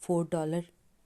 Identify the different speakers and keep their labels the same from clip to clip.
Speaker 1: $4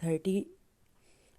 Speaker 1: 30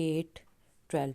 Speaker 1: 8, 12।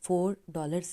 Speaker 1: $4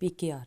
Speaker 1: PKR।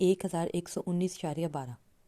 Speaker 1: 1119.12।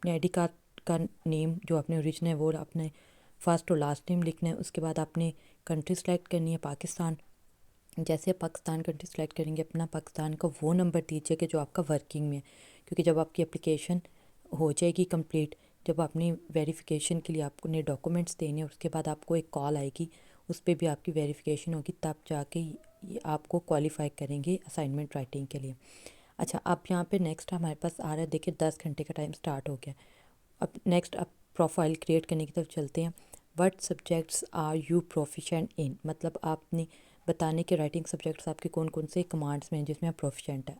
Speaker 1: اپنے I D card کا نیم جو آپ نے اوریجنل ہے وہ اپنے فرسٹ اور لاسٹ نیم لکھنا ہے. اس کے بعد آپ نے کنٹری سلیکٹ کرنی ہے پاکستان. جیسے آپ پاکستان کنٹری سلیکٹ کریں گے اپنا پاکستان کا وہ نمبر دیجیے کہ جو آپ کا ورکنگ میں ہے, کیونکہ جب آپ کی اپلیکیشن ہو جائے گی کمپلیٹ, جب اپنی ویریفیکیشن کے لیے آپ کو نئے ڈاکومنٹس دینے, اس کے بعد آپ کو ایک کال آئے گی, اس پہ بھی آپ کی ویریفیکیشن ہوگی, تب جا کے آپ کو کوالیفائی کریں گے اسائنمنٹ رائٹنگ کے لیے. اچھا اب یہاں پہ نیکسٹ ہمارے پاس آ رہا ہے, دیکھیں 10 گھنٹے کا ٹائم سٹارٹ ہو گیا. اب نیکسٹ اب پروفائل کریٹ کرنے کی طرف چلتے ہیں. What subjects are you proficient in, مطلب آپ نے بتانے کے رائٹنگ سبجیکٹس آپ کے کون کون سے کمانڈس میں ہیں جس میں آپ پروفیشینٹ ہیں.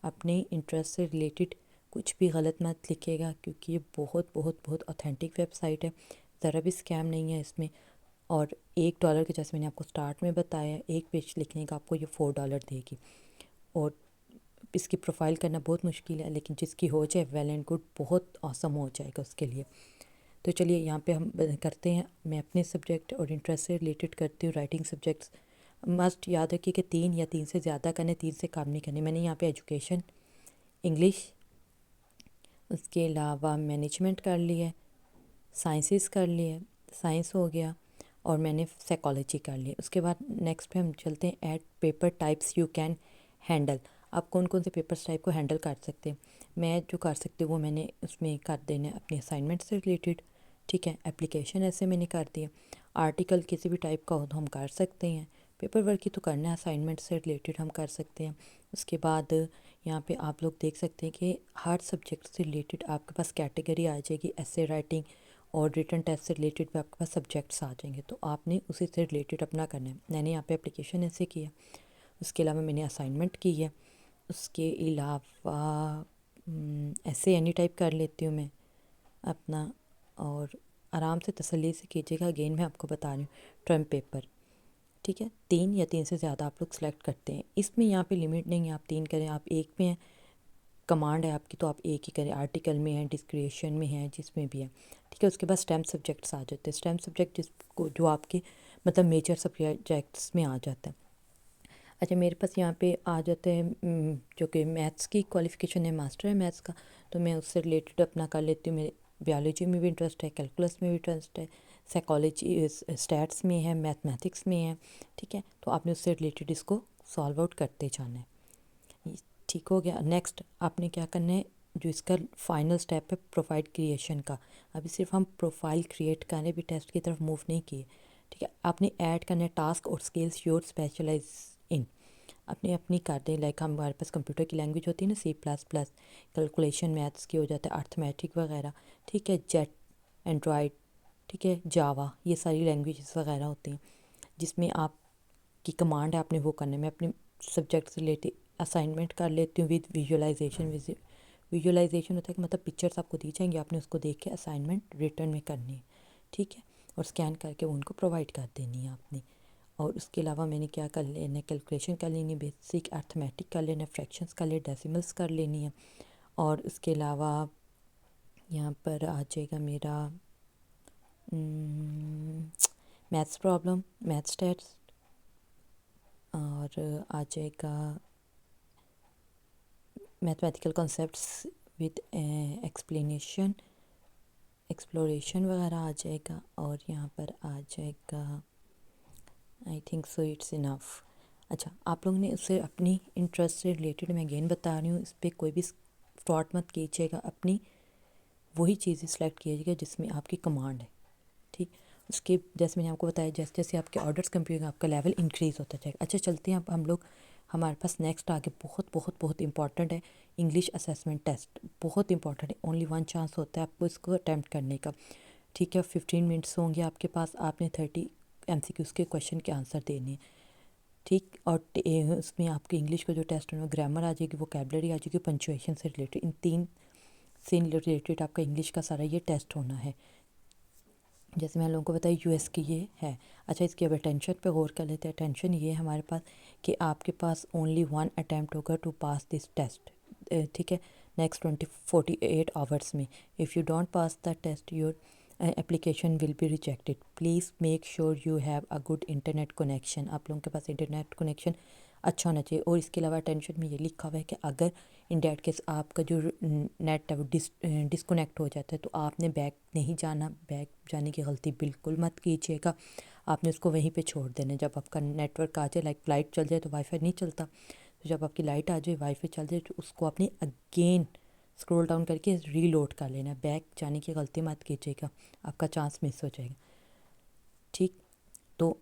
Speaker 1: اپنے انٹرسٹ سے ریلیٹڈ کچھ بھی غلط مت لکھے گا, کیونکہ یہ بہت بہت بہت اوتھینٹک ویب سائٹ ہے, ذرا بھی اسکیم نہیں ہے اس میں. اور $1 کے, جیسے میں نے آپ کو سٹارٹ میں بتایا, ایک پیج لکھنے کا آپ کو یہ $4 دے گی. اور اس کی پروفائل کرنا بہت مشکل ہے, لیکن جس کی ہو جائے ویل اینڈ گڈ, بہت آسم ہو جائے گا اس کے لیے. تو چلیے یہاں پہ ہم کرتے ہیں, میں اپنے سبجیکٹ اور انٹرسٹ سے ریلیٹڈ کرتی ہوں رائٹنگ سبجیکٹس. مسٹ یاد رکھیے کہ 3 یا 3 سے زیادہ کرنے, 3 سے کم نہیں کرنے. میں نے یہاں پہ ایجوکیشن, انگلش, اس کے علاوہ مینجمنٹ کر لی ہے, سائنسز کر لی ہے, سائنس ہو گیا, اور میں نے سائیکالوجی کر لی. اس کے بعد نیکسٹ پہ ہم چلتے ہیں, add paper types you can handle. آپ کون کون سے پیپرس ٹائپ کو ہینڈل کر سکتے ہیں. میں جو کر سکتی ہوں وہ میں نے اس میں کر دینا ہے اپنے اسائنمنٹ سے ریلیٹڈ, ٹھیک ہے. اپلیکیشن ایسے میں نے کر دیا, آرٹیکل کسی بھی ٹائپ کا ہو تو ہم کر سکتے ہیں. پیپر ورک کی تو کرنا ہے, اسائنمنٹ سے ریلیٹڈ ہم کر سکتے ہیں. اس کے بعد یہاں پہ آپ لوگ دیکھ سکتے ہیں کہ ہر سبجیکٹ سے ریلیٹڈ آپ کے پاس کیٹیگری آ جائے گی, ایسے رائٹنگ اور ریٹن ٹیسٹ سے ریلیٹڈ بھی آپ کے پاس سبجیکٹس آ جائیں گے, تو آپ نے اسی سے ریلیٹڈ اپنا کرنا ہے. میں نے یہاں پہ اپلیکیشن ایسے کی ہے, اس کے علاوہ میں نے اسائنمنٹ کی ہے. اس کے علاوہ ایسے اینی ٹائپ کر لیتی ہوں میں اپنا, اور آرام سے تسلی سے کیجیے گا. اگین میں آپ کو بتا رہی ہوں ٹرم پیپر, ٹھیک ہے. 3 یا 3 سے زیادہ آپ لوگ سلیکٹ کرتے ہیں, اس میں یہاں پہ لمٹ نہیں ہے, آپ 3 کریں, آپ ایک میں ہیں, کمانڈ ہے آپ کی تو آپ ایک ہی کریں. آرٹیکل میں ہے, ڈسکریشن میں ہے, جس میں بھی ہے, ٹھیک ہے. اس کے بعد اسٹیم سبجیکٹس آ جاتے ہیں. اسٹیم سبجیکٹ جس کو جو آپ کے مطلب میجر سبجیکٹس میں آ جاتا ہے. اچھا میرے پاس یہاں پہ آ جاتے ہیں جو کہ میتھس کی کوالیفیکیشن ہے, ماسٹر ہے میتھس کا, تو میں اس سے ریلیٹڈ اپنا کر لیتی ہوں. میرے بیالوجی میں بھی انٹرسٹ ہے, کیلکولس میں بھی انٹرسٹ ہے, سائیکالوجی اسٹیٹس میں ہے, میتھمیٹکس میں ہے, ٹھیک ہے. تو آپ نے اس سے ریلیٹڈ اس کو سالو آؤٹ کرتے جانا ہے, ٹھیک ہو گیا. نیکسٹ آپ نے کیا کرنا ہے, جو اس کا فائنل سٹیپ ہے پروفائل کریشن کا. ابھی صرف ہم پروفائل کریٹ کرنے, بھی ٹیسٹ کی طرف موو نہیں کیے, ٹھیک ہے. آپ نے ایڈ کرنا ہے ٹاسک اور اسکلس یور اسپیشلائز ان, اپنی کر دیں. لائک ہمارے پاس کمپیوٹر کی لینگویج ہوتی ہے نا, C++, کیلکولیشن میتھس کی ہو جاتا ہے, ارتھمیٹک وغیرہ, ٹھیک ہے. جیٹ, اینڈرائڈ, ٹھیک ہے, جاوا, یہ ساری لینگویجز وغیرہ ہوتی ہیں جس میں آپ کی کمانڈ ہے, آپ نے وہ کرنے. میں اپنے سبجیکٹ سے ریلیٹڈ اسائنمنٹ کر لیتی ہوں ود ویژولائزیشن. ویژولائزیشن ہوتا ہے کہ مطلب پکچرس آپ کو دی جائیں گے, آپ نے اس کو دیکھ کے اسائنمنٹ ریٹرن میں کرنی ہے, ٹھیک ہے, اور اسکین کر کے وہ ان کو پرووائڈ کر دینی ہے آپ نے. اور اس کے علاوہ میں نے کیا کر لینا ہے, کیلکولیشن کر لینی ہے, بیسک ارتھمیٹک کر لینا ہے, فریکشنس کر لے, ڈیسیملس کر لینی ہے. اور اس کے علاوہ یہاں پر آ جائے گا میرا میتھس پرابلم, میتھس ٹیسٹ, اور آ جائے گا mathematical concepts with explanation, exploration وغیرہ آ جائے گا. اور یہاں پر آ جائے گا آئی تھنک سو اٹس انف. اچھا آپ لوگوں نے اس سے اپنی انٹرسٹ سے ریلیٹڈ, میں اگین بتا رہی ہوں, اس پہ کوئی بھی فراڈ مت کیجیے گا, اپنی وہی چیزیں سلیکٹ کیجیے گا جس میں آپ کی کمانڈ ہے, ٹھیک. اس کے جیسے میں نے آپ کو بتایا, جیسے جیسے آپ کے آرڈرس کمپلیٹ ہوں گے آپ کا لیول انکریز ہوتا جائے گا. اچھا چلتے ہیں اب ہم لوگ, ہمارے پاس نیکسٹ آگے بہت بہت بہت امپورٹنٹ ہے انگلش اسیسمنٹ ٹیسٹ. بہت امپورٹنٹ ہے, اونلی 1 چانس ہوتا ہے آپ کو اس کو اٹیمپٹ کرنے کا, ٹھیک ہے. 15 منٹس ہوں گے آپ کے پاس, آپ نے 30 MCQs کے کویشچن کے آنسر دینے ہیں, ٹھیک. اور اس میں آپ کے انگلش کا جو ٹیسٹ ہونا, گرامر آ جائے گی, ووکیبلری آ جائے گی, پنچویشن سے ریلیٹڈ, ان 3 سے ریلیٹڈ آپ کا انگلش کا سارا یہ ٹیسٹ ہونا ہے. جیسے میں لوگوں کو بتایا US کی یہ ہے. اچھا اس کی اب اٹینشن پہ غور کر لیتے ہیں. اٹینشن یہ ہے ہمارے پاس کہ آپ کے پاس اونلی 1 اٹیمپٹ ہوگا ٹو پاس دس ٹیسٹ, ٹھیک ہے. نیکسٹ 48 آورس میں, if you don't pass the test your application will be rejected. Please make sure you have a good internet connection. آپ لوگوں کے پاس انٹرنیٹ کنیکشن اچھا ہونا چاہیے. اور اس کے علاوہ اٹینشن میں یہ لکھا ہوا ہے کہ اگر ان ڈیٹ کیس آپ کا جو نیٹ ہے وہ ڈسکنیکٹ ہو جاتا ہے تو آپ نے بیک نہیں جانا. بیک جانے کی غلطی بالکل مت کیجیے گا. آپ نے اس کو وہیں پہ چھوڑ دینا. جب آپ کا نیٹ ورک آ جائے لائک لائٹ چل جائے تو وائی فائی نہیں چلتا, تو جب آپ کی لائٹ آ جائے وائی فائی چل جائے تو اس کو آپ نے اگین اسکرول ڈاؤن کر کے ری لوڈ کر لینا. بیک جانے کی غلطی مت کیجیے گا, آپ کا چانس مس ہو جائے گا. ٹھیک, تو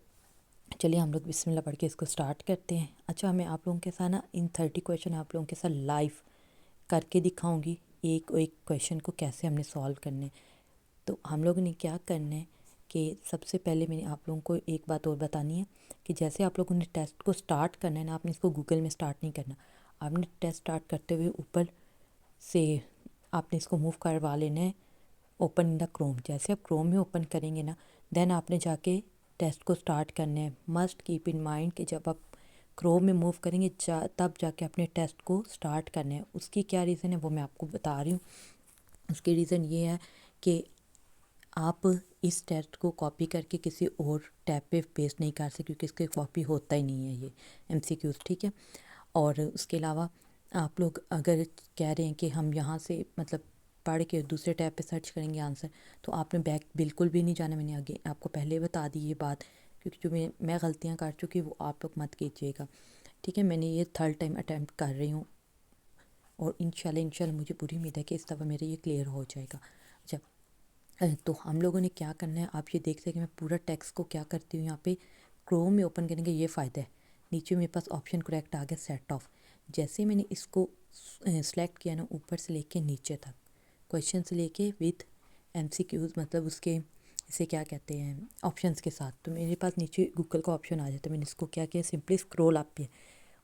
Speaker 1: چلیے ہم لوگ بسم اللہ پڑھ کے اس کو سٹارٹ کرتے ہیں. اچھا, میں آپ لوگوں کے ساتھ نا ان 30 کویشچن آپ لوگوں کے ساتھ لائیو کر کے دکھاؤں گی ایک ایک کویشچن کو کیسے ہم نے سولو کرنے. تو ہم لوگوں نے کیا کرنا ہے کہ سب سے پہلے میں نے آپ لوگوں کو ایک بات اور بتانی ہے کہ جیسے آپ لوگوں نے ٹیسٹ کو سٹارٹ کرنا ہے نا, آپ نے اس کو گوگل میں سٹارٹ نہیں کرنا. آپ نے ٹیسٹ سٹارٹ کرتے ہوئے اوپر سے آپ نے اس کو موو کروا لینا ہے اوپن ان دا کروم. جیسے آپ کروم میں اوپن کریں گے نا دین آپ نے جا کے ٹیسٹ کو سٹارٹ کرنا ہے. مسٹ کیپ ان مائنڈ کہ جب آپ کروم میں موو کریں گے تب جا کے اپنے ٹیسٹ کو سٹارٹ کرنا ہے. اس کی کیا ریزن ہے وہ میں آپ کو بتا رہی ہوں. اس کی ریزن یہ ہے کہ آپ اس ٹیسٹ کو کاپی کر کے کسی اور ٹیب پہ پیسٹ نہیں کر سکتے کیونکہ اس کے کاپی ہوتا ہی نہیں ہے یہ ایم سی کیوز. ٹھیک ہے, اور اس کے علاوہ آپ لوگ اگر کہہ رہے ہیں کہ ہم یہاں سے مطلب پڑھ کے دوسرے ٹیب پہ سرچ کریں گے آنسر, تو آپ نے بیک بالکل بھی نہیں جانا. میں نے آگے آپ کو پہلے بتا دی یہ بات, کیونکہ جو میں غلطیاں کر چکی وہ آپ لوگ مت کیجیے گا. ٹھیک ہے, میں نے یہ 3rd ٹائم اٹیمپٹ کر رہی ہوں اور انشاءاللہ مجھے پوری امید ہے کہ اس دفعہ میرے یہ کلیئر ہو جائے گا. اچھا, تو ہم لوگوں نے کیا کرنا ہے, آپ یہ دیکھ سکیں کہ میں پورا ٹیکسٹ کو کیا کرتی ہوں یہاں پہ کروم میں اوپن کریں گے. یہ فائدہ ہے, نیچے میرے پاس آپشن کریکٹ آ گیا سیٹ آف. جیسے میں نے اس کو سلیکٹ کیا نا اوپر سے لے کے نیچے تک کویشچن سے لے کے وتھ ایم سی کیوز مطلب اس کے اسے کیا کہتے ہیں آپشنس کے ساتھ, تو میرے پاس نیچے گوگل کا آپشن آ جاتا ہے. میں نے اس کو کیا کیا سمپلی اسکرول اپ کیا,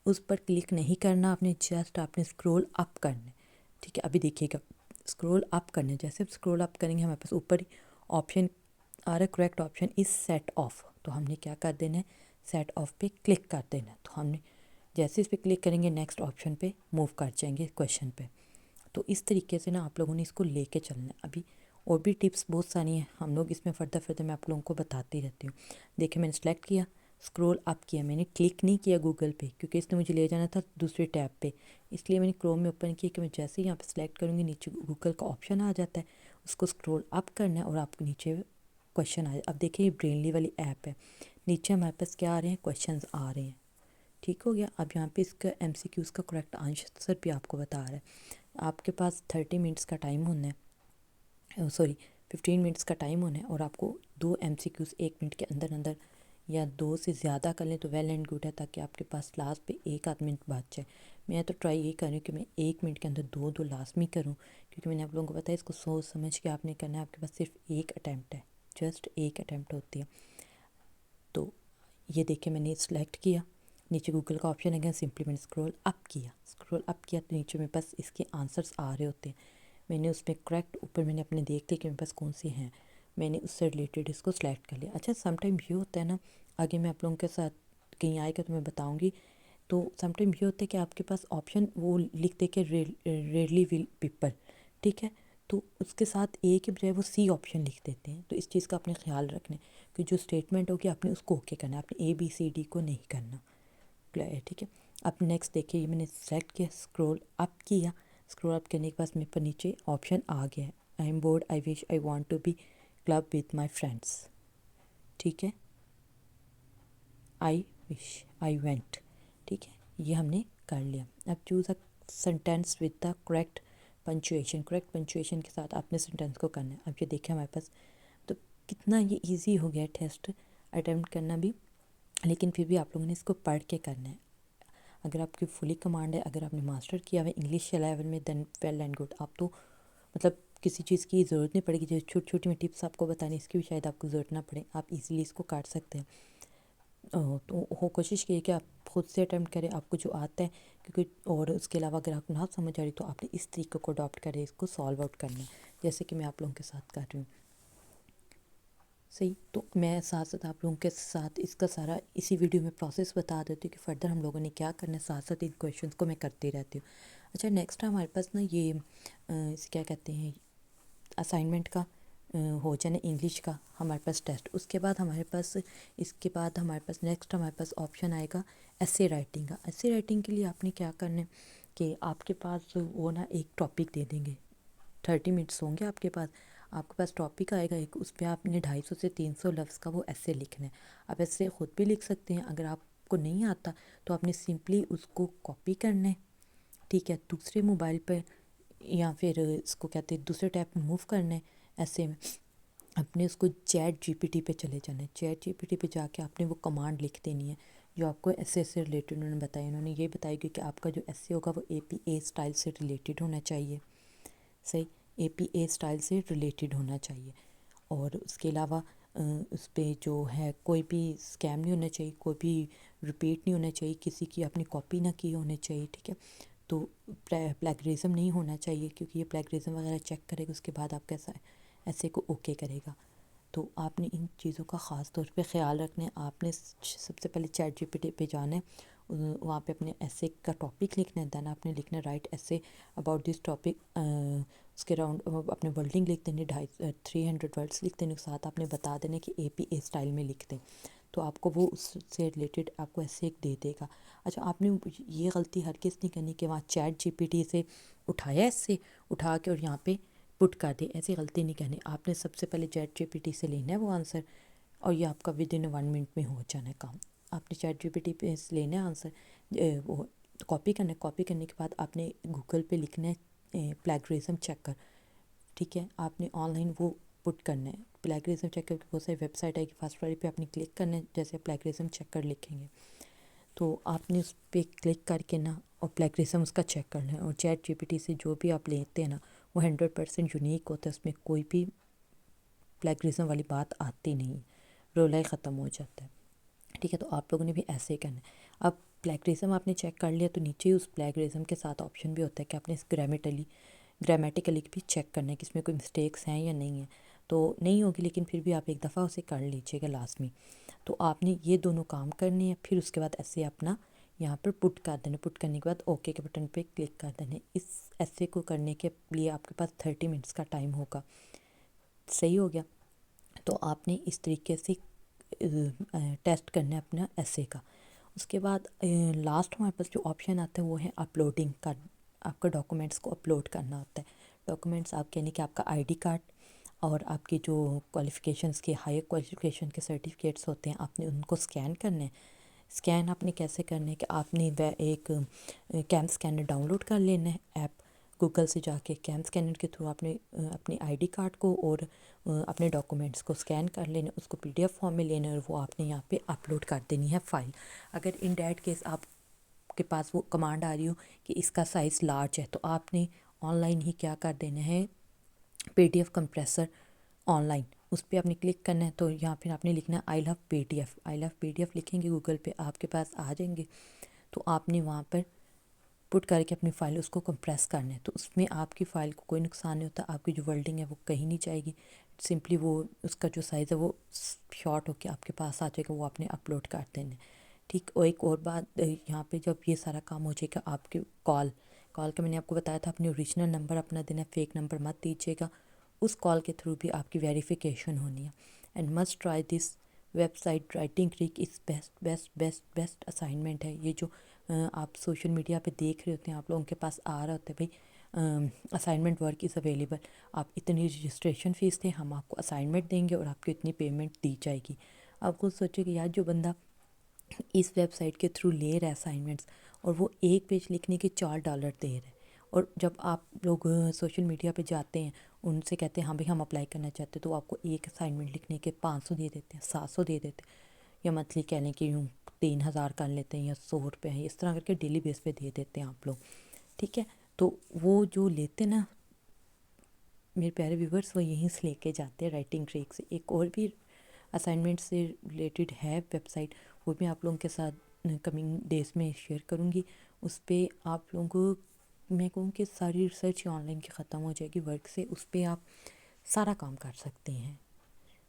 Speaker 1: اس پر کلک نہیں کرنا آپ نے, جسٹ آپ نے اسکرول اپ کرنا ہے. ٹھیک ہے, ابھی دیکھیے گا اسکرول اپ کرنا ہے. جیسے اسکرول اپ کریں گے ہمارے پاس اوپر آپشن آ رہا ہے correct option is set of. تو ہم نے کیا کر دینا ہے سیٹ آف پہ کلک کر دینا ہے. تو ہم نے جیسے اس پہ کلک کریں گے نیکسٹ آپشن پہ موو کر جائیں گے کویشچن پہ. تو اس طریقے سے نا آپ لوگوں نے اس کو لے کے چلنا ہے. ابھی اور بھی ٹپس بہت ساری ہیں, ہم لوگ اس میں فردر میں آپ لوگوں کو بتاتی رہتی ہوں. دیکھیں میں نے سلیکٹ کیا, اسکرول اپ کیا, میں نے کلک نہیں کیا گوگل پہ کیونکہ اس نے مجھے لے جانا تھا دوسرے ٹیب پہ, اس لیے میں نے کروم میں اوپن کیا کہ میں جیسے ہی یہاں پہ سلیکٹ کروں گی نیچے گوگل کا آپشن آ جاتا ہے, اس کو اسکرول اپ کرنا ہے اور آپ کو نیچے کویشچن آ جائے. اب دیکھیں یہ برینلی والی ایپ ہے, نیچے ہمارے پاس کیا آ رہے ہیں کویشچنز آ رہے ہیں. ٹھیک ہو گیا. اب یہاں پہ اس کا ایم سی کیوز کا کریکٹ آنسر بھی آپ کو بتا رہا ہے. آپ کے پاس 30 منٹس کا ٹائم ہونا ہے, سوری 15 منٹس کا ٹائم ہونا ہے, اور آپ کو 2 ایم سی کیوز 1 منٹ کے اندر اندر یا 2 سے زیادہ کر لیں تو ویل اینڈ گڈ ہے, تاکہ آپ کے پاس لاسٹ پہ 1 آدھ منٹ بچ جائے. میں تو ٹرائی یہ کر رہی ہوں کہ میں 1 منٹ کے اندر 2 لازمی کروں, کیونکہ میں نے آپ لوگوں کو بتایا اس کو سوچ سمجھ کے آپ نے کرنا ہے. آپ کے پاس صرف 1 اٹیمپٹ ہے, جسٹ 1 اٹیمپٹ ہوتی ہے. تو یہ دیکھیں میں نے سلیکٹ کیا, نیچے گوگل کا آپشن ہے گیا, سمپلی میں نے اسکرول اپ کیا تو نیچے میرے پاس اس کے آنسرس آ رہے ہوتے ہیں. میں نے اس میں کریکٹ اوپر میں نے اپنے دیکھ لیا کہ میرے پاس کون سے ہیں, میں نے اس سے ریلیٹڈ اس کو سلیکٹ کر لیا. اچھا, سم ٹائم یہ ہوتا ہے نا, آگے میں آپ لوگوں کے ساتھ کہیں آئے گا تو میں بتاؤں گی, تو سم ٹائم یہ ہوتا ہے کہ آپ کے پاس آپشن وہ لکھ دے کے ریئرلی ول پیپل. ٹھیک ہے, تو اس کے ساتھ اے کے بجائے وہ سی آپشن لکھ دیتے ہیں. تو اس چیز کا اپنے خیال رکھنا ہے کہ جو اسٹیٹمنٹ ہوگی آپ نے اس کو اوکے کرنا ہے, آپ نے اے بی سی ڈی کو نہیں کرنا. ٹھیک ہے, اب نیکسٹ دیکھیے, یہ میں نے سلیکٹ کیا, اسکرول اپ کیا, اسکرول اپ کرنے کے بعد میرے پر نیچے آپشن آ گیا ہے, I am bored I wish I want to be club with my friends. ٹھیک ہے, آئی وش آئی وینٹ. ٹھیک ہے, یہ ہم نے کر لیا. اب choose a sentence with the correct punctuation کے ساتھ آپ نے سینٹینس کو کرنا ہے. اب یہ دیکھیں ہمارے پاس تو کتنا یہ ایزی ہو گیا ٹیسٹ اٹیمپٹ کرنا بھی, لیکن پھر بھی آپ لوگوں نے اس کو پڑھ کے کرنا ہے. اگر آپ کی فلی کمانڈ ہے, اگر آپ نے ماسٹر کیا ہوا ہے انگلش لیول میں, دین ویل اینڈ گڈ. آپ تو مطلب کسی چیز کی ضرورت نہیں پڑے گی, جو چھوٹی چھوٹی میں ٹپس آپ کو بتانی اس کی بھی شاید آپ کو ضرورت نہ پڑے, آپ ایزیلی اس کو کاٹ سکتے ہیں. تو کوشش کیے کہ آپ خود سے اٹیمپٹ کریں آپ کو جو آتا ہے, کیونکہ اور اس کے علاوہ اگر آپ نہ سمجھ آ رہی تو آپ نے اس طریقے کو اڈاپٹ کریں, اس کو سالو آؤٹ کرنا ہے, جیسے کہ میں آپ لوگوں کے ساتھ کر رہی ہوں. صحیح, تو میں ساتھ ساتھ آپ لوگوں کے ساتھ اس کا سارا اسی ویڈیو میں پروسیس بتا دیتی ہوں کہ فردر ہم لوگوں نے کیا کرنا ہے, ساتھ ساتھ ان کویشچنس کو میں کرتی رہتی ہوں. اچھا, نیکسٹ ہمارے پاس نا یہ اسے کیا کہتے ہیں اسائنمنٹ کا ہو جانا, انگلش کا ہمارے پاس ٹیسٹ. اس کے بعد ہمارے پاس نیکسٹ ہمارے پاس آپشن آئے گا ایسے رائٹنگ کا. ایسے رائٹنگ کے لیے آپ نے کیا کرنا ہے کہ آپ کے پاس وہ نا ایک ٹاپک دے دیں گے، 30 منٹس ہوں گے آپ کے پاس ٹاپک آئے گا ایک، اس پہ آپ نے 250 سے 300 لفظ کا وہ ایسے لکھنا ہے۔ آپ ایسے خود بھی لکھ سکتے ہیں، اگر آپ کو نہیں آتا تو آپ نے سمپلی اس کو کاپی کرنا ہے، ٹھیک ہے، دوسرے موبائل پہ یا پھر اس کو کہتے ہیں دوسرے ٹیب پہ موو کرنا ہے۔ ایسے میں اپنے اس کو چیٹ جی پی ٹی پہ چلے جانا ہے، چیٹ جی پی ٹی پہ جا کے آپ نے وہ کمانڈ لکھ دینی ہے جو آپ کو ایسے سے ریلیٹڈ انہوں نے بتایا۔ انہوں نے یہ بتائی گی کہ آپ کا جو ایسے ہوگا وہ اے پی اے اسٹائل سے ریلیٹڈ ہونا چاہیے، صحیح، اے پی اے اسٹائل سے ریلیٹڈ ہونا چاہیے، اور اس کے علاوہ اس پہ جو ہے کوئی بھی اسکیم نہیں ہونا چاہیے، کوئی بھی ریپیٹ نہیں ہونا چاہیے، کسی کی اپنی کاپی نہ کی ہونے چاہیے، ٹھیک ہے، تو پلیگرزم نہیں ہونا چاہیے، کیونکہ یہ پلیگرزم وغیرہ چیک کرے گا، اس کے بعد آپ کیسا ایسے کو اوکے کرے گا۔ تو آپ نے ان چیزوں کا خاص طور پہ خیال رکھنا ہے۔ آپ نے سب سے پہلے چیٹ جی پی ٹی پہ جانا ہے، وہاں پہ اپنے ایسے کا ٹاپک لکھنا ہے، دین آپ نے لکھنا ہے رائٹ ایسے اباؤٹ دس ٹاپک، اس کے راؤنڈ اپنے ورڈنگ لکھ دیں، 300 ورڈس لکھ دیں، ساتھ آپ نے بتا دینا کہ اے پی اے اسٹائل میں لکھ دیں، تو آپ کو وہ اس سے ریلیٹڈ آپ کو ایسے ایک دے دے گا۔ اچھا، آپ نے یہ غلطی ہرگز نہیں کرنی کہ وہاں چیٹ جی پی ٹی سے اٹھایا، ایسے اٹھا کے اور یہاں پہ پٹ کر دے، ایسی غلطی نہیں کرنی۔ آپ نے سب سے پہلے چیٹ جی پی ٹی سے لینا ہے وہ آنسر، اور یہ آپ کا ودن 1 منٹ میں ہو جانا ہے کام۔ آپ نے چیٹ جی پی ٹی پہ لینا ہے آنسر، وہ کاپی کرنا ہے، کاپی کرنے کے بعد آپ نے گوگل پہ لکھنا ہے پلیگرزم چیکر، ٹھیک ہے، آپ نے آن لائن وہ پٹ کرنا ہے پلیگرزم چیکر کی بہت ساری ویب سائٹ آئے گی، فرسٹ والی پہ آپ نے کلک کرنا ہے، جیسے پلیگرزم چیکر لکھیں گے تو آپ نے اس پہ کلک کر کے نا اور پلیگرزم اس کا چیک کرنا ہے، اور چیٹ جی پی ٹی سے جو بھی آپ لیتے ہیں نا وہ 100% یونیک ہوتا ہے، اس میں کوئی بھی پلیگرزم والی بات آتی نہیں، رولا ہی ختم ہو جاتا ہے، ٹھیک ہے۔ تو آپ لوگوں نے بھی ایسے ہی کرنا ہے۔ اب پلیگرزم آپ نے چیک کر لیا تو نیچے ہی اس پلیگرزم کے ساتھ آپشن بھی ہوتا ہے کہ آپ نے اس گرامیٹیکلی بھی چیک کرنا ہے کہ اس میں کوئی مسٹیکس ہیں یا نہیں ہیں، تو نہیں ہوگی لیکن پھر بھی آپ ایک دفعہ اسے کر لیجیے گا لازمی۔ تو آپ نے یہ دونوں کام کرنے ہیں، پھر اس کے بعد ایسے اپنا یہاں پر پٹ کر دینا، پٹ کرنے کے بعد اوکے کے بٹن پہ کلک کر دینا۔ اس ایسے کو کرنے کے لیے آپ کے پاس 30 منٹس کا ٹائم ہوگا، صحیح ہو گیا۔ تو آپ نے اس طریقے سے ٹیسٹ کرنا ہے اپنا ایسے کا۔ اس کے بعد لاسٹ ہمارے پاس جو آپشن آتا ہے وہ ہے اپلوڈنگ کا، آپ کا ڈاکومنٹس کو اپلوڈ کرنا ہوتا ہے۔ ڈاکومنٹس آپ یعنی کہ آپ کا آئی ڈی کارڈ اور آپ کی جو کوالیفیکیشنس کے ہائر کوالیفیکیشن کے سرٹیفکیٹس ہوتے ہیں، آپ نے ان کو اسکین کرنا ہے۔ اسکین آپ نے کیسے کرنا ہے کہ آپ نے ایک کیم اسکینر ڈاؤن لوڈ کر لینا ہے، ایپ گوگل سے جا کے کیم اسکینر کے تھرو آپ نے اپنی آئی ڈی کارڈ کو اور اپنے ڈاکومنٹس کو اسکین کر لینا، اس کو پی ڈی ایف فارم میں لینا اور وہ آپ نے یہاں پہ اپلوڈ کر دینی ہے فائل۔ اگر ان ڈیٹ کیس آپ کے پاس وہ کمانڈ آ رہی ہو کہ اس کا سائز لارج ہے تو آپ نے آن لائن ہی کیا کر دینا ہے، P D F compressor online, اس پہ آپ نے کلک کرنا ہے، تو یہاں پھر آپ نے لکھنا ہے آئی لو پی ڈی ایف، آئی لو پی ڈی ایف لکھیں گے گوگل پہ آپ کے پاس آ جائیں گے، تو آپ نے وہاں پر پٹ کر کے اپنی فائل اس کو کمپریس کرنا ہے، تو اس میں آپ کی فائل کو کوئی نقصان نہیں ہوتا، آپ کی جو ورڈنگ ہے وہ کہیں نہیں جائے گی، سمپلی وہ اس کا جو سائز ہے وہ شارٹ ہو کے آپ کے پاس آ جائے گا، وہ آپ نے اپلوڈ کر دینا ہے، ٹھیک۔ اور ایک اور بات یہاں پہ جب یہ سارا کام ہو جائے گا، آپ کی کال کا میں نے آپ کو بتایا تھا اپنے اوریجنل نمبر اپنا دینا، فیک نمبر مت دیجیے گا، اس کال کے تھرو بھی آپ کی ویریفیکیشن ہونی ہے۔ And must try this website writing trick is best best best best assignment ہے۔ یہ جو آپ سوشل میڈیا پہ دیکھ رہے ہوتے ہیں، آپ لوگوں کے پاس آ رہا ہوتا ہے بھائی اسائنمنٹ ورک از اویلیبل، آپ اتنی رجسٹریشن فیس دیں، ہم آپ کو اسائنمنٹ دیں گے اور آپ کو اتنی پیمنٹ دی جائے گی۔ آپ خود سوچیں کہ یار جو بندہ اس ویب سائٹ کے تھرو لے رہا ہے اسائنمنٹس اور وہ ایک پیج لکھنے کے $4 دے رہا ہے، اور جب آپ لوگ سوشل میڈیا پہ جاتے ہیں ان سے کہتے ہیں ہاں بھائی ہم اپلائی کرنا چاہتے ہیں، تو وہ آپ کو ایک اسائنمنٹ لکھنے کے 500 دے دیتے ہیں، 700 دے دیتے ہیں، یا منتھلی کہہ لیں کہ یوں 3000 کر لیتے ہیں یا 100 روپے ہیں، اس طرح کر کے ڈیلی بیس پہ دے دیتے ہیں آپ لوگ، ٹھیک ہے۔ تو وہ جو لیتے نا میرے پیارے ویورز، وہ یہیں سے لے کے جاتے ہیں رائٹنگ ٹریک سے۔ ایک اور بھی اسائنمنٹ سے ریلیٹڈ ہے ویب سائٹ، وہ بھی آپ لوگوں کے ساتھ کمنگ ڈیز میں شیئر کروں گی۔ اس پہ آپ لوگوں کو میں کہوں کہ ساری ریسرچ آن لائن کی ختم ہو جائے گی ورک سے، اس پہ آپ سارا کام کر سکتے ہیں،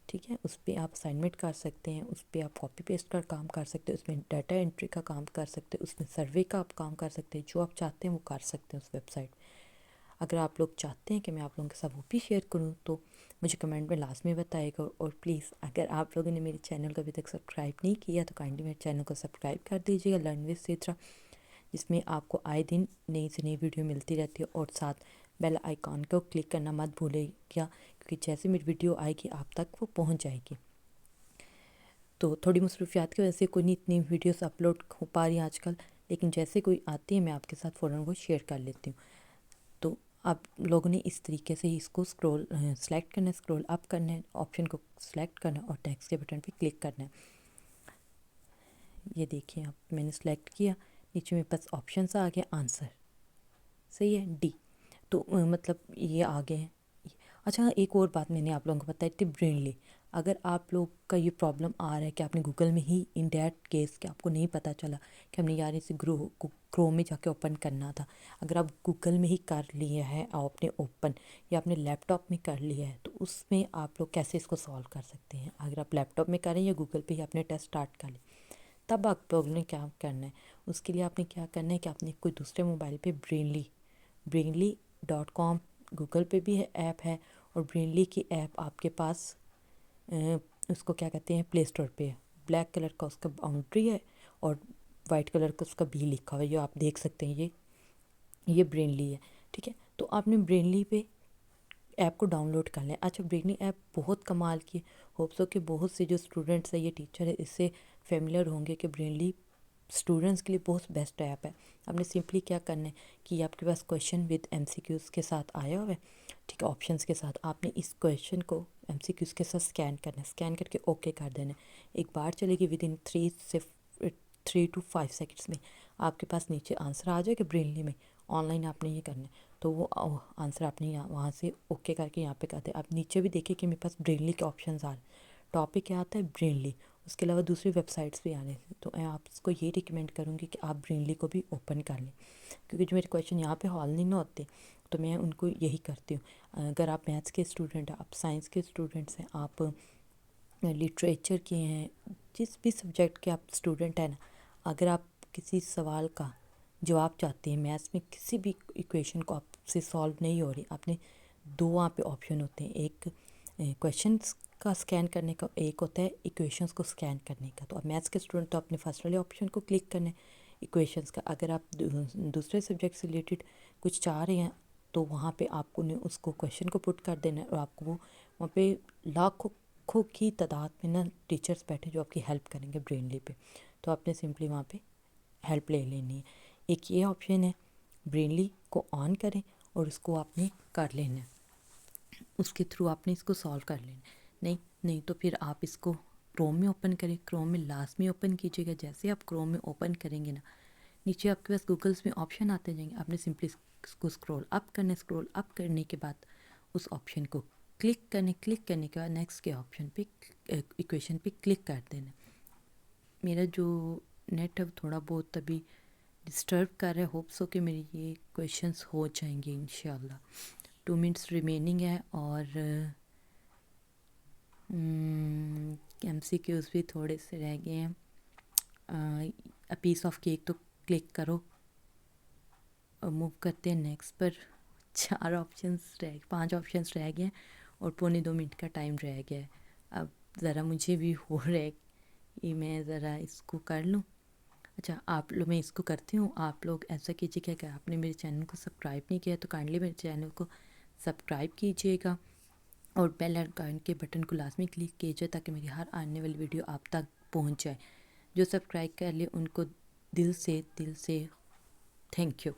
Speaker 1: ٹھیک ہے۔ اس پہ آپ اسائنمنٹ کر سکتے ہیں، اس پہ آپ کاپی پیسٹ کا کام کر سکتے ہیں، اس میں ڈیٹا انٹری کا کام کر سکتے ہیں، اس میں سروے کا آپ کام کر سکتے ہیں، جو آپ چاہتے ہیں وہ کر سکتے ہیں اس ویب سائٹ۔ اگر آپ لوگ چاہتے ہیں کہ میں آپ لوگوں کے ساتھ وہ بھی شیئر کروں تو مجھے کمنٹ میں لازمی بتائے گا، اور پلیز اگر آپ لوگوں نے میرے چینل کو ابھی تک سبسکرائب نہیں کیا تو کائنڈلی میرے چینل کو سبسکرائب کر دیجیے گا، لرن ود سدرا، جس میں آپ کو آئے دن نئی سے نئی ویڈیو ملتی رہتی ہے، اور ساتھ بیل آئیکن کو کلک کرنا مت بھولے گا، کیونکہ جیسے میری ویڈیو آئے گی آپ تک وہ پہنچ جائے گی۔ تو تھوڑی مصروفیات کی وجہ سے کوئی نہیں اتنی ویڈیوز اپلوڈ ہو پا رہی ہیں آج کل، لیکن جیسے کوئی آتی ہے میں آپ کے ساتھ فوراً وہ شیئر کر لیتی ہوں۔ تو آپ لوگوں نے اس طریقے سے اس کو سلیکٹ کرنا ہے، اسکرول اپ کرنا ہے، آپشن کو سلیکٹ کرنا ہے اور ٹیکسٹ کے بٹن پہ کلک کرنا ہے۔ یہ دیکھیں اب میں نے سلیکٹ کیا، نیچے میرے پاس آپشنس آ گیا آنسر، صحیح ہے ڈی۔ تو مطلب یہ آ گئے ہیں۔ اچھا ایک اور بات میں نے آپ لوگوں کو بتائی تھی، برینلی اگر آپ لوگ کا یہ پرابلم آ رہا ہے کہ آپ نے گوگل میں ہی ان دیٹ کیس کہ آپ کو نہیں پتہ چلا کہ ہم نے یار اسے کروم میں جا کے اوپن کرنا تھا، اگر آپ گوگل میں ہی کر لیا ہے آپ نے اوپن، یا آپ نے لیپ ٹاپ میں کر لیا ہے، تو اس میں آپ لوگ کیسے اس کو سالو کر سکتے ہیں؟ اگر آپ لیپ ٹاپ میں کریں یا گوگل پہ ہی اپنے ٹیسٹ اسٹارٹ کر لیں، تب آپ لوگوں نے کیا کرنا ہے؟ اس کے لیے آپ نے کیا کرنا ہے کہ آپ نے کوئی دوسرے موبائل پہ برینلی.com گوگل پہ بھی ہے ایپ ہے، اور برینلی کی ایپ آپ کے پاس اس کو کیا کہتے ہیں پلے اسٹور پہ ہے، بلیک کلر کا اس کا باؤنڈری ہے اور وائٹ کلر کا اس کا بی لکھا ہوا ہے، یہ آپ دیکھ سکتے ہیں، یہ برینلی ہے، ٹھیک ہے۔ تو آپ نے برینلی پہ ایپ کو ڈاؤن لوڈ کر لیں۔ اچھا برینلی ایپ بہت کمال کی، ہوپ سو کہ بہت سے جو اسٹوڈنٹس ہیں، یہ ٹیچر ہے، اس سے فیملیئر ہوں گے کہ برینلی اسٹوڈنٹس کے لیے بہت بیسٹ ایپ ہے۔ آپ نے سمپلی کیا کرنا ہے کہ آپ کے پاس question with M C Qs کے ساتھ آیا ہوا ہے، ٹھیک ہے، آپشنس کے ساتھ آپ نے اس کویشچن کو ایم سی کیوز کے ساتھ اسکین کرنا ہے، اسکین کر کے اوکے کر دینا ہے۔ ایک بار چلے گی ود ان 3 to 5 سیکنڈس میں آپ کے پاس نیچے آنسر آ جائے گا برینلی میں، آن لائن آپ نے یہ کرنا ہے، تو وہ آنسر آپ نے وہاں سے اوکے کر کے یہاں پہ کر دیں۔ آپ نیچے بھی دیکھیں کہ میرے پاس برینلی کے آپشنز آ رہے ہیں، ٹاپک کیا آتا ہے برینلی، اس کے علاوہ دوسری ویب سائٹس بھی آ رہے ہیں، تو میں آپ کو یہ ریکمینڈ کروں گی کہ آپ برینلی کو بھی اوپن کر لیں، کیونکہ جو میرے کویشچن یہاں پہ حل نہیں ہوتے تو میں ان کو یہی کرتی ہوں۔ اگر آپ میتھس کے اسٹوڈنٹ ہیں، آپ سائنس کے اسٹوڈنٹس ہیں، آپ لٹریچر کے ہیں، جس بھی سبجیکٹ کے آپ اسٹوڈنٹ ہیں نا، اگر آپ کسی سوال کا جواب چاہتے ہیں میتھس میں، کسی بھی ایکویشن کو آپ سے سالو نہیں ہو رہی، آپ نے دو وہاں پہ آپشن ہوتے ہیں، ایک کویشچنس کا اسکین کرنے کا، ایک ہوتا ہے ایکویشنس کو اسکین کرنے کا۔ تو اب میتھس کے اسٹوڈنٹ تو اپنے فرسٹ والے آپشن کو کلک کرنا ہے ایکویشنس کا، اگر آپ دوسرے سبجیکٹ سے ریلیٹڈ کچھ چاہ رہے ہیں تو وہاں پہ آپ کو اس کو کویشچن کو پٹ کر دینا ہے، اور آپ کو وہ وہاں پہ لاکھوں کی تعداد میں نا ٹیچرس بیٹھے جو آپ کی ہیلپ کریں گے برینلی پہ، تو آپ نے سمپلی وہاں پہ ہیلپ لے لینی ہے۔ ایک یہ آپشن ہے، برینلی کو آن کریں اور اس کو آپ نے کر لینا ہے، اس کے تھرو آپ نے اس کو سالو کر لینا، نہیں تو پھر آپ اس کو کروم میں اوپن کریں، کروم میں لازمی اوپن کیجیے گا۔ جیسے آپ کروم میں اوپن کریں گے نا، نیچے آپ کے پاس گوگلس میں آپشن آتے جائیں گے، آپ نے سمپلی اس کو اسکرول اپ کرنا ہے، اسکرول اپ کرنے کے بعد اس آپشن کو کلک کرنے کے بعد نیکسٹ کے آپشن پہ ایکویشن پہ کلک کر دینا۔ میرا جو نیٹ ہے تھوڑا بہت ابھی ڈسٹرب کر رہا ہے، ہوپ سو کہ میری یہ کویشچنس ہو جائیں گے انشاءاللہ۔ 2 منٹس ریمیننگ ہے، اور ایم سی کیوز بھی تھوڑے سے رہ گئے ہیں۔ اے پیس آف کیک تو کلک کرو، اور موو کرتے ہیں نیکسٹ پر۔ 5 آپشنس رہ گئے ہیں اور 1.25 منٹ کا ٹائم رہ گیا ہے۔ اب ذرا مجھے بھی ہو رہا ہے کہ میں ذرا اس کو کر لوں۔ اچھا آپ لوگ، میں اس کو کرتی ہوں، آپ لوگ ایسا کیجیے کہ آپ نے میرے چینل کو سبسکرائب نہیں کیا تو کائنڈلی میرے چینل کو سبسکرائب کیجیے گا، اور بیل آئیکن کے بٹن کو لازمی کلک کیجیے تاکہ میری ہر آنے والی ویڈیو آپ تک پہنچ جائے۔ جو سبسکرائب کر لے ان کو دل سے تھینک یو،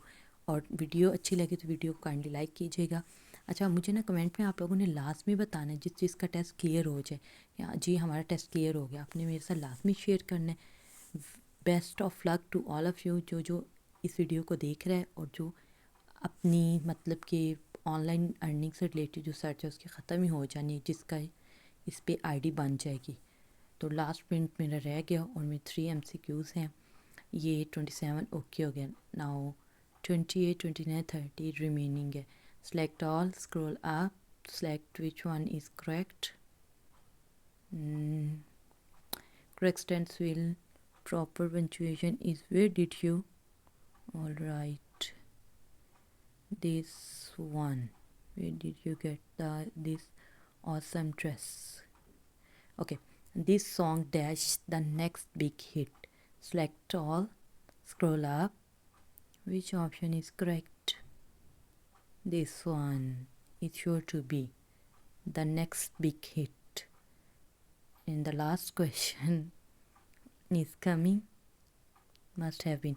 Speaker 1: اور ویڈیو اچھی لگے تو ویڈیو کو کائنڈلی لائک کیجیے گا۔ اچھا مجھے نا کمنٹ میں آپ لوگوں نے لازمی بتانا ہے جس چیز کا ٹیسٹ کلیئر ہو جائے، یا جی ہمارا ٹیسٹ کلیئر ہو گیا، آپ نے میرے ساتھ لازمی شیئر کرنا ہے۔ Best of luck to all of you جو اس ویڈیو کو دیکھ رہا ہے، اور جو اپنی مطلب کہ آن لائن ارننگ سے ریلیٹڈ جو سرچ ہے اس کی ختم ہی ہو جانی ہے، جس کا اس پہ آئی ڈی بن جائے گی۔ تو لاسٹ پرنٹ میرا رہ گیا، اور میرے 3 ایم سی کیوز ہیں، یہ 27 اوکے ہو گیا، ناؤ 28 29 30 ریمیننگ ہے۔ Select all, scroll up, select which one is correct, correct tense will, proper punctuation is where did you, all right, this one, where did you get this awesome dress, okay, this song dash the next big hit, select all, scroll up, Which option is correct? This one is sure to be the next big hit. And the last question is coming. Must have been.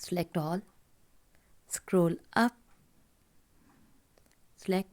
Speaker 1: select all, scroll up, select